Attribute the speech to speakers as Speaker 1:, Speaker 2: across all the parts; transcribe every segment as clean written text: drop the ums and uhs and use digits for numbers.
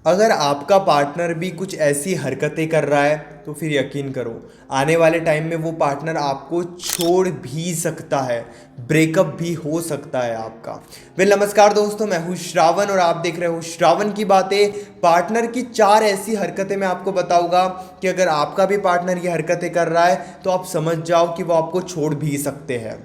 Speaker 1: अगर आपका पार्टनर भी कुछ ऐसी हरकतें कर रहा है तो फिर यकीन करो आने वाले टाइम में वो पार्टनर आपको छोड़ भी सकता है, ब्रेकअप भी हो सकता है आपका। नमस्कार दोस्तों, मैं हूँ श्रावण और आप देख रहे हो श्रावण की बातें। पार्टनर की 4 ऐसी हरकतें मैं आपको बताऊंगा कि अगर आपका भी पार्टनर ये हरकतें कर रहा है तो आप समझ जाओ कि वो आपको छोड़ भी सकते हैं।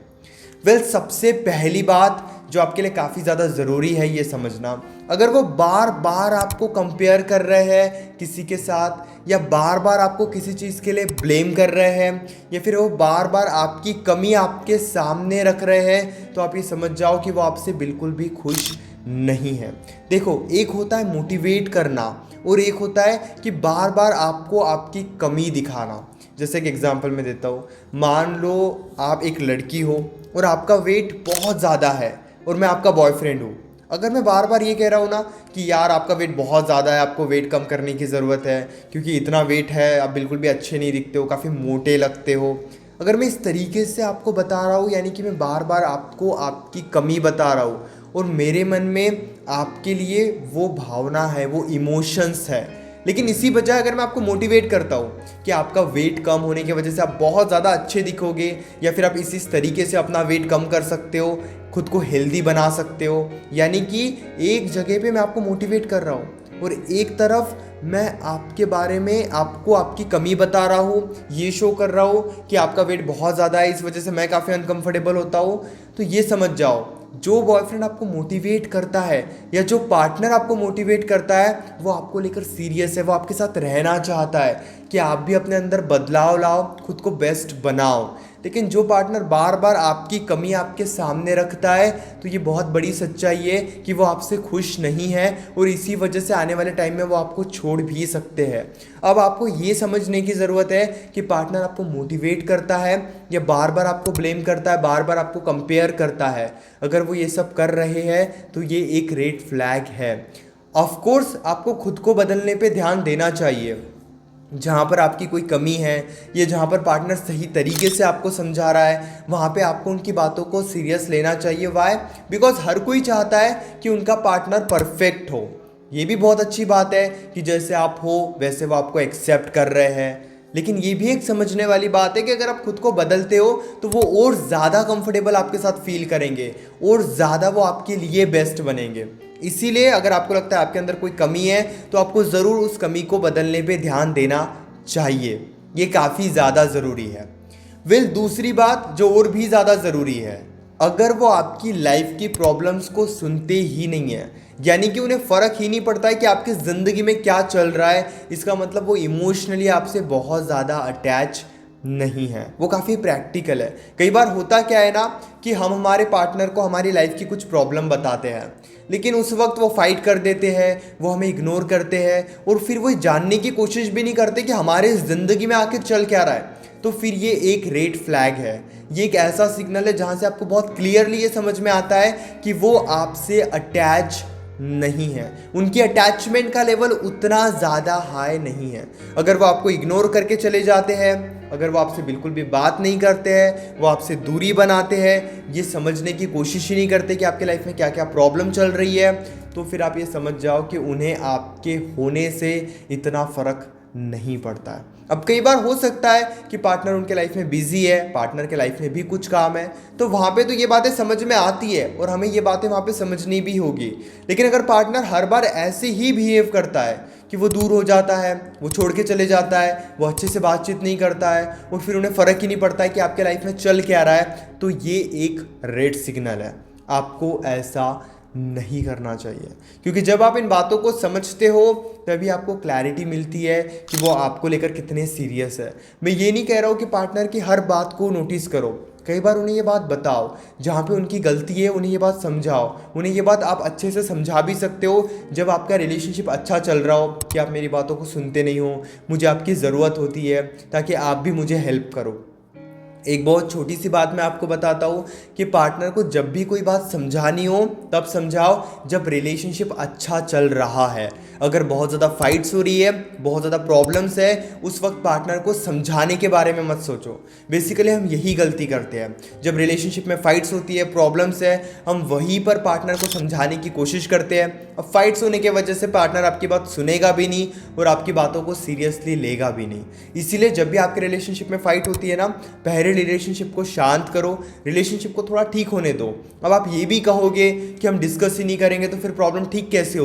Speaker 1: सबसे पहली बात जो आपके लिए काफ़ी ज़्यादा ज़रूरी है ये समझना, अगर वो बार बार आपको कंपेयर कर रहे हैं किसी के साथ, या बार बार आपको किसी चीज़ के लिए ब्लेम कर रहे हैं, या फिर वो बार बार आपकी कमी आपके सामने रख रहे हैं, तो आप ये समझ जाओ कि वो आपसे बिल्कुल भी खुश नहीं है। देखो, एक होता है मोटिवेट करना और एक होता है कि बार बार आपको आपकी कमी दिखाना। जैसे कि एग्जांपल मैं देता हूँ, मान लो आप एक लड़की हो और आपका वेट बहुत ज़्यादा है और मैं आपका बॉयफ्रेंड हूँ। अगर मैं बार बार ये कह रहा हूँ ना कि यार आपका वेट बहुत ज़्यादा है, आपको वेट कम करने की ज़रूरत है क्योंकि इतना वेट है, आप बिल्कुल भी अच्छे नहीं दिखते हो, काफ़ी मोटे लगते हो। अगर मैं इस तरीके से आपको बता रहा हूँ, यानी कि मैं बार बार आपको आपकी कमी बता रहा हूँ और मेरे मन में आपके लिए वो भावना है, वो इमोशंस है, लेकिन इसी बजाय अगर मैं आपको मोटिवेट करता हूँ कि आपका वेट कम होने की वजह से आप बहुत ज़्यादा अच्छे दिखोगे, या फिर आप इस तरीके से अपना वेट कम कर सकते हो, खुद को हेल्दी बना सकते हो, यानी कि एक जगह पे मैं आपको मोटिवेट कर रहा हूँ और एक तरफ मैं आपके बारे में आपको आपकी कमी बता रहा हूँ, ये शो कर रहा हूँ कि आपका वेट बहुत ज़्यादा है, इस वजह से मैं काफ़ी अनकंफर्टेबल होता हूँ। तो ये समझ जाओ, जो बॉयफ्रेंड आपको मोटिवेट करता है या जो पार्टनर आपको मोटिवेट करता है वो आपको लेकर सीरियस है, वो आपके साथ रहना चाहता है कि आप भी अपने अंदर बदलाव लाओ, खुद को बेस्ट बनाओ। लेकिन जो पार्टनर बार बार आपकी कमी आपके सामने रखता है तो ये बहुत बड़ी सच्चाई है कि वो आपसे खुश नहीं है और इसी वजह से आने वाले टाइम में वो आपको छोड़ भी सकते हैं। अब आपको ये समझने की ज़रूरत है कि पार्टनर आपको मोटिवेट करता है या बार बार आपको ब्लेम करता है, बार बार आपको कंपेयर करता है। अगर वो ये सब कर रहे हैं तो ये एक रेड फ्लैग है। ऑफ कोर्स आपको खुद को बदलने पे ध्यान देना चाहिए। जहाँ पर आपकी कोई कमी है या जहाँ पर पार्टनर सही तरीके से आपको समझा रहा है वहाँ पे आपको उनकी बातों को सीरियस लेना चाहिए। वाई? बिकॉज हर कोई चाहता है कि उनका पार्टनर परफेक्ट हो। ये भी बहुत अच्छी बात है कि जैसे आप हो वैसे वो आपको एक्सेप्ट कर रहे हैं, लेकिन ये भी एक समझने वाली बात है कि अगर आप खुद को बदलते हो तो वो और ज़्यादा कंफर्टेबल आपके साथ फील करेंगे और ज़्यादा वो आपके लिए बेस्ट बनेंगे। इसीलिए अगर आपको लगता है आपके अंदर कोई कमी है तो आपको ज़रूर उस कमी को बदलने पे ध्यान देना चाहिए। ये काफ़ी ज़्यादा ज़रूरी है। दूसरी बात जो और भी ज़्यादा ज़रूरी है, अगर वो आपकी लाइफ की प्रॉब्लम्स को सुनते ही नहीं है, यानी कि उन्हें फ़र्क ही नहीं पड़ता है कि आपकी ज़िंदगी में क्या चल रहा है, इसका मतलब वो इमोशनली आपसे बहुत ज़्यादा अटैच नहीं है, वो काफ़ी प्रैक्टिकल है। कई बार होता क्या है ना कि हम हमारे पार्टनर को हमारी लाइफ की कुछ प्रॉब्लम बताते हैं, लेकिन उस वक्त वो फाइट कर देते हैं, वो हमें इग्नोर करते हैं और फिर वो जानने की कोशिश भी नहीं करते कि हमारे ज़िंदगी में आखिर चल क्या रहा है। तो फिर ये एक रेड फ्लैग है, ये एक ऐसा सिग्नल है जहाँ से आपको बहुत क्लियरली ये समझ में आता है कि वो आपसे अटैच नहीं है, उनकी अटैचमेंट का लेवल उतना ज़्यादा हाई नहीं है। अगर वो आपको इग्नोर करके चले जाते हैं, अगर वो आपसे बिल्कुल भी बात नहीं करते हैं, वो आपसे दूरी बनाते हैं, ये समझने की कोशिश ही नहीं करते कि आपके लाइफ में क्या क्या प्रॉब्लम चल रही है, तो फिर आप ये समझ जाओ कि उन्हें आपके होने से इतना फ़र्क नहीं पड़ता है। अब कई बार हो सकता है कि पार्टनर उनके लाइफ में बिजी है, पार्टनर के लाइफ में भी कुछ काम है, तो वहाँ पे तो ये बातें समझ में आती है और हमें ये बातें वहाँ पे समझनी भी होगी। लेकिन अगर पार्टनर हर बार ऐसे ही बिहेव करता है कि वो दूर हो जाता है, वो छोड़ के चले जाता है, वो अच्छे से बातचीत नहीं करता है और फिर उन्हें फ़र्क ही नहीं पड़ता है कि आपके लाइफ में चल क्या रहा है, तो ये एक रेड सिग्नल है। आपको ऐसा नहीं करना चाहिए, क्योंकि जब आप इन बातों को समझते हो तभी आपको क्लैरिटी मिलती है कि वो आपको लेकर कितने सीरियस है। मैं ये नहीं कह रहा हूँ कि पार्टनर की हर बात को नोटिस करो, कई बार उन्हें ये बात बताओ, जहाँ पे उनकी गलती है उन्हें ये बात समझाओ, उन्हें ये बात आप अच्छे से समझा भी सकते हो जब आपका रिलेशनशिप अच्छा चल रहा हो कि आप मेरी बातों को सुनते नहीं हो, मुझे आपकी ज़रूरत होती है ताकि आप भी मुझे हेल्प करो। एक बहुत छोटी सी बात मैं आपको बताता हूँ कि पार्टनर को जब भी कोई बात समझानी हो तब समझाओ जब रिलेशनशिप अच्छा चल रहा है। अगर बहुत ज़्यादा फाइट्स हो रही है, बहुत ज़्यादा प्रॉब्लम्स है, उस वक्त पार्टनर को समझाने के बारे में मत सोचो। बेसिकली हम यही गलती करते हैं, जब रिलेशनशिप में फाइट्स होती है, प्रॉब्लम्स है, हम वहीं पर पार्टनर को समझाने की कोशिश करते हैं। अब फाइट्स होने की वजह से पार्टनर आपकी बात सुनेगा भी नहीं और आपकी बातों को सीरियसली लेगा भी नहीं। इसीलिए जब भी आपके रिलेशनशिप में फाइट होती है ना, पहले रिलेशनशिप को शांत करो, रिलेशनशिप को थोड़ा ठीक होने दो। अब आप ये भी कहोगे कि हम डिस्कस ही नहीं करेंगे तो फिर प्रॉब्लम ठीक कैसे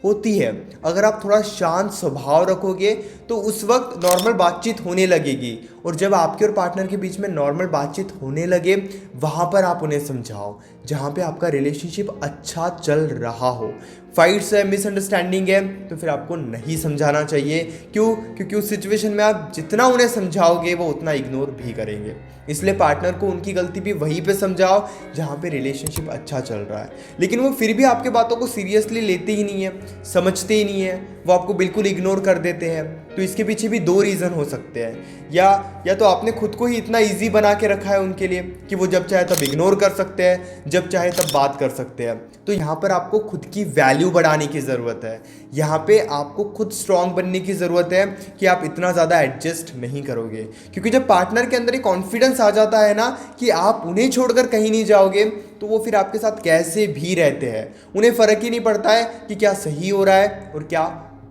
Speaker 1: होती है। अगर आप थोड़ा शांत स्वभाव रखोगे तो उस वक्त नॉर्मल बातचीत होने लगेगी, और जब आपके और पार्टनर के बीच में नॉर्मल बातचीत होने लगे, वहाँ पर आप उन्हें समझाओ जहाँ पे आपका रिलेशनशिप अच्छा चल रहा हो। फाइट्स है, मिसअंडरस्टैंडिंग है, तो फिर आपको नहीं समझाना चाहिए। क्यों? क्योंकि उस सिचुएशन में आप जितना उन्हें समझाओगे वो उतना इग्नोर भी करेंगे। इसलिए पार्टनर को उनकी गलती भी वहीं पे समझाओ जहाँ पे रिलेशनशिप अच्छा चल रहा है। लेकिन वो फिर भी आपके बातों को सीरियसली लेते ही नहीं है, समझते ही नहीं है, वो आपको बिल्कुल इग्नोर कर देते हैं। तो इसके पीछे भी दो रीज़न हो सकते हैं। या तो आपने खुद को ही इतना इजी बना के रखा है उनके लिए कि वो जब चाहे तब इग्नोर कर सकते हैं, जब चाहे तब बात कर सकते हैं। तो यहाँ पर आपको खुद की वैल्यू बढ़ाने की ज़रूरत है। यहाँ पे आपको खुद स्ट्रांग बनने की ज़रूरत है कि आप इतना ज़्यादा एडजस्ट नहीं करोगे। क्योंकि जब पार्टनर के अंदर एक कॉन्फिडेंस आ जाता है ना कि आप उन्हें छोड़कर कहीं नहीं जाओगे, तो वो फिर आपके साथ कैसे भी रहते हैं। उन्हें फ़र्क ही नहीं पड़ता है कि क्या सही हो रहा है और क्या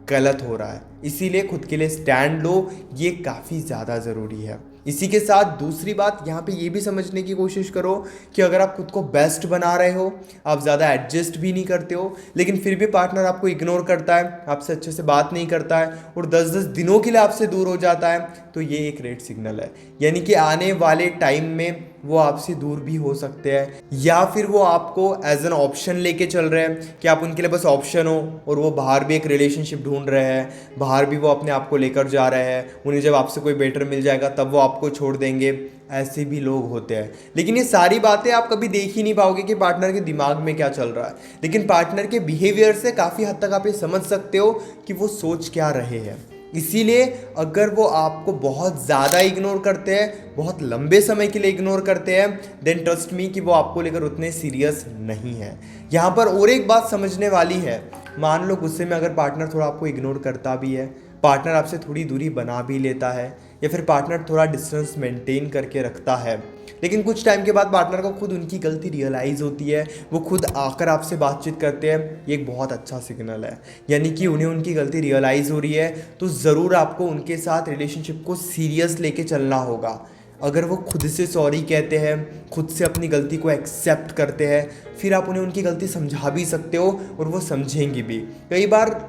Speaker 1: गलत हो रहा है। इसीलिए खुद के लिए स्टैंड लो, ये काफ़ी ज़्यादा ज़रूरी है। इसी के साथ दूसरी बात यहाँ पे ये भी समझने की कोशिश करो कि अगर आप खुद को बेस्ट बना रहे हो, आप ज़्यादा एडजस्ट भी नहीं करते हो, लेकिन फिर भी पार्टनर आपको इग्नोर करता है, आपसे अच्छे से बात नहीं करता है और 10-10 दिनों के लिए आपसे दूर हो जाता है, तो ये एक रेड सिग्नल है। यानी कि आने वाले टाइम में वो आपसे दूर भी हो सकते हैं, या फिर वो आपको एज एन ऑप्शन लेके चल रहे हैं कि आप उनके लिए बस ऑप्शन हो, और वो बाहर भी एक रिलेशनशिप ढूंढ रहे हैं, बाहर भी वो अपने आप को लेकर जा रहे हैं। उन्हें जब आपसे कोई बेटर मिल जाएगा तब वो आपको छोड़ देंगे। ऐसे भी लोग होते हैं। लेकिन ये सारी बातें आप कभी देख ही नहीं पाओगे कि पार्टनर के दिमाग में क्या चल रहा है, लेकिन पार्टनर के बिहेवियर से काफ़ी हद तक आप ये समझ सकते हो कि वो सोच क्या रहे हैं। इसीलिए अगर वो आपको बहुत ज़्यादा इग्नोर करते हैं, बहुत लंबे समय के लिए इग्नोर करते हैं, देन ट्रस्ट मी कि वो आपको लेकर उतने सीरियस नहीं है। यहाँ पर और एक बात समझने वाली है, मान लो गुस्से में अगर पार्टनर थोड़ा आपको इग्नोर करता भी है, पार्टनर आपसे थोड़ी दूरी बना भी लेता है, या फिर पार्टनर थोड़ा डिस्टेंस मेंटेन करके रखता है, लेकिन कुछ टाइम के बाद पार्टनर को खुद उनकी गलती रियलाइज़ होती है, वो खुद आकर आपसे बातचीत करते हैं, ये एक बहुत अच्छा सिग्नल है। यानी कि उन्हें उनकी गलती रियलाइज़ हो रही है, तो ज़रूर आपको उनके साथ रिलेशनशिप को सीरियस लेके चलना होगा। अगर वो खुद से सॉरी कहते हैं, खुद से अपनी गलती को एक्सेप्ट करते हैं, फिर आप उन्हें उनकी गलती समझा भी सकते हो और वो समझेंगी भी। कई बार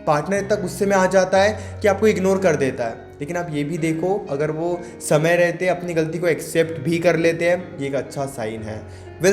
Speaker 1: पार्टनर इतना गुस्से में आ जाता है कि आपको इग्नोर कर देता है, लेकिन आप ये भी देखो, अगर वो समय रहते अपनी गलती को एक्सेप्ट भी कर लेते हैं, ये एक अच्छा साइन है।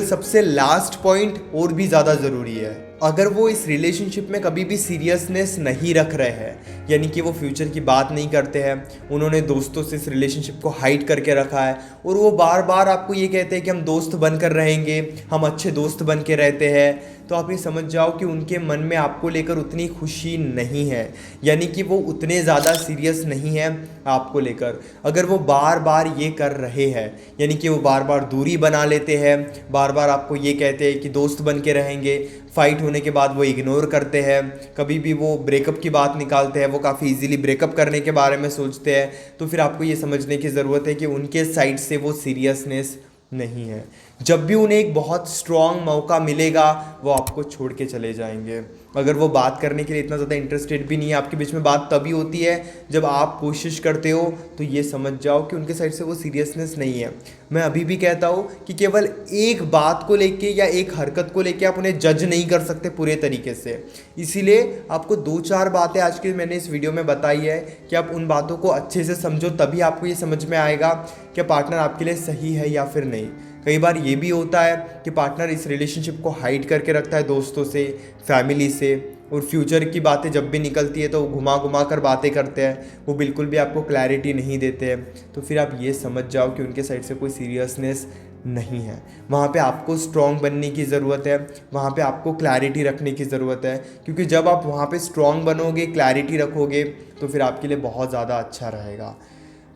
Speaker 1: सबसे लास्ट पॉइंट और भी ज़्यादा ज़रूरी है, अगर वो इस रिलेशनशिप में कभी भी सीरियसनेस नहीं रख रहे हैं, यानी कि वो फ्यूचर की बात नहीं करते हैं, उन्होंने दोस्तों से इस रिलेशनशिप को हाइड करके रखा है, और वो बार बार आपको ये कहते हैं कि हम दोस्त बनकर रहेंगे, हम अच्छे दोस्त बन के रहते हैं, तो आप ये समझ जाओ कि उनके मन में आपको लेकर उतनी खुशी नहीं है। यानी कि वो उतने ज़्यादा सीरियस नहीं है आपको लेकर। अगर वो बार बार ये कर रहे हैं, यानी कि वो बार बार दूरी बना लेते हैं, बार बार आपको ये कहते हैं कि दोस्त बन के रहेंगे, फाइट होने के बाद वो इग्नोर करते हैं, कभी भी वो ब्रेकअप की बात निकालते हैं, वो काफ़ी इजीली ब्रेकअप करने के बारे में सोचते हैं, तो फिर आपको ये समझने की ज़रूरत है कि उनके साइड से वो सीरियसनेस नहीं है। जब भी उन्हें एक बहुत स्ट्रॉन्ग मौका मिलेगा, वो आपको छोड़ के चले जाएंगे। अगर वो बात करने के लिए इतना ज़्यादा इंटरेस्टेड भी नहीं है, आपके बीच में बात तभी होती है जब आप कोशिश करते हो, तो ये समझ जाओ कि उनके साइड से वो सीरियसनेस नहीं है। मैं अभी भी कहता हूँ कि केवल एक बात को लेके या एक हरकत को लेके आप उन्हें जज नहीं कर सकते पूरे तरीके से। इसीलिए आपको 2-4 बातें आज की मैंने इस वीडियो में बताई है कि आप उन बातों को अच्छे से समझो, तभी आपको ये समझ में आएगा कि पार्टनर आपके लिए सही है या फिर नहीं। कई बार ये भी होता है कि पार्टनर इस रिलेशनशिप को हाइड करके रखता है दोस्तों से, फैमिली से, और फ्यूचर की बातें जब भी निकलती है तो वो घुमा घुमा कर बातें करते हैं, वो बिल्कुल भी आपको क्लैरिटी नहीं देते हैं। तो फिर आप ये समझ जाओ कि उनके साइड से कोई सीरियसनेस नहीं है। वहाँ पे आपको स्ट्रॉन्ग बनने की ज़रूरत है, वहाँ पे आपको क्लैरिटी रखने की ज़रूरत है, क्योंकि जब आप वहाँ पे स्ट्रॉन्ग बनोगे, क्लैरिटी रखोगे, तो फिर आपके लिए बहुत ज़्यादा अच्छा रहेगा।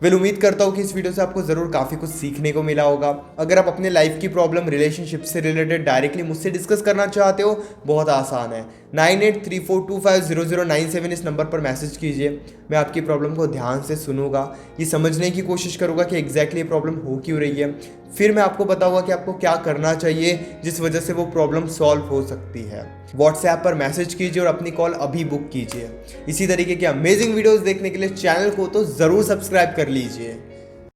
Speaker 1: उम्मीद करता हूँ कि इस वीडियो से आपको ज़रूर काफ़ी कुछ सीखने को मिला होगा। अगर आप अपने लाइफ की प्रॉब्लम रिलेशनशिप से रिलेटेड डायरेक्टली मुझसे डिस्कस करना चाहते हो, बहुत आसान है, 9834250097 इस नंबर पर मैसेज कीजिए। मैं आपकी प्रॉब्लम को ध्यान से सुनूंगा, ये समझने की कोशिश करूंगा कि एग्जैक्टली ये प्रॉब्लम हो क्यों रही है। फिर मैं आपको बताऊंगा कि आपको क्या करना चाहिए जिस वजह से वो प्रॉब्लम सॉल्व हो सकती है। व्हाट्सएप पर मैसेज कीजिए और अपनी कॉल अभी बुक कीजिए। इसी तरीके के अमेजिंग वीडियोस देखने के लिए चैनल को तो ज़रूर सब्सक्राइब कर लीजिए।